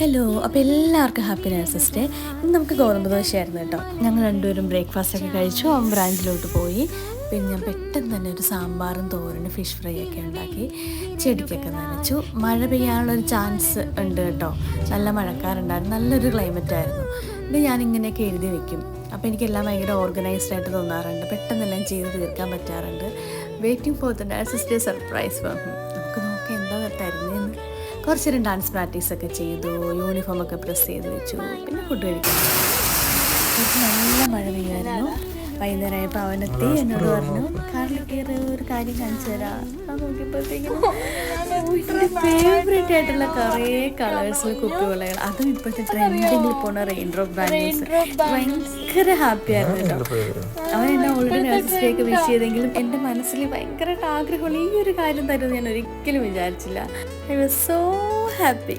Hello, അപ്പോൾ എല്ലാവർക്കും happy nurses day. ഇന്ന് നമുക്ക് ഗോതമ്പ് ദോശയായിരുന്നു കേട്ടോ. ഞങ്ങൾ രണ്ടുപേരും ബ്രേക്ക്ഫാസ്റ്റൊക്കെ കഴിച്ചു. അവൻ ബ്രാഞ്ചിലോട്ട് പോയി. പിന്നെ ഞാൻ പെട്ടെന്ന് തന്നെ ഒരു സാമ്പാറും തോരനും ഫിഷ് ഫ്രൈ ഒക്കെ ഉണ്ടാക്കി ചെടിക്കൊക്കെ നനച്ചു. മഴ പെയ്യാനുള്ളൊരു ചാൻസ് ഉണ്ട് കേട്ടോ. നല്ല മഴക്കാറുണ്ടായിരുന്നു, നല്ലൊരു ക്ലൈമറ്റ് ആയിരുന്നു. ഇത് ഞാനിങ്ങനെയൊക്കെ എഴുതി വെക്കും. അപ്പോൾ എനിക്കെല്ലാം ഭയങ്കര ഓർഗനൈസ്ഡ് ആയിട്ട് തോന്നാറുണ്ട്, പെട്ടെന്നെല്ലാം ചെയ്ത് തീർക്കാൻ പറ്റാറുണ്ട്. Waiting for the nurses day surprise from him. നമുക്ക് നോക്കാം എന്താ തരുന്നതെന്ന്. കുറച്ച് നേരം ഡാൻസ് പ്രാക്ടീസൊക്കെ ചെയ്തു, യൂണിഫോമൊക്കെ പ്രസ് ചെയ്ത് വെച്ചു, പിന്നെ ഫുഡ് കഴിക്കാൻ. നല്ല മഴ പെയ്യുമായിരുന്നു. വൈകുന്നേരമായപ്പോൾ അവനെത്തി, എന്നോട് പറഞ്ഞു കാറിൽ കയറി ഒരു കാര്യം കാണിച്ചു തരാം. അത് നോക്കിയപ്പോഴത്തേക്കും ഫേവറേറ്റ് ആയിട്ടുള്ള കുറേ കളേഴ്സിൽ കുപ്പിവളകൾ, അതും ഇപ്പോഴത്തെ ട്രെൻഡിങ്ങിൽ പോണ റെയിൻ ഡ്രോപ്പ് ബാംഗിൾസ്. ഭയങ്കര ഹാപ്പി ആയിരുന്നു കേട്ടോ. അവൻ എന്നെ ഓൾറെഡി നഴ്സസ് ഡേ ഒക്കെ വിഷ് ചെയ്തെങ്കിലും എൻ്റെ മനസ്സിൽ ഭയങ്കരമായിട്ട് ആഗ്രഹമുള്ള ഈ ഒരു കാര്യം തരുമെന്ന് ഞാൻ ഒരിക്കലും വിചാരിച്ചില്ല. I was so happy.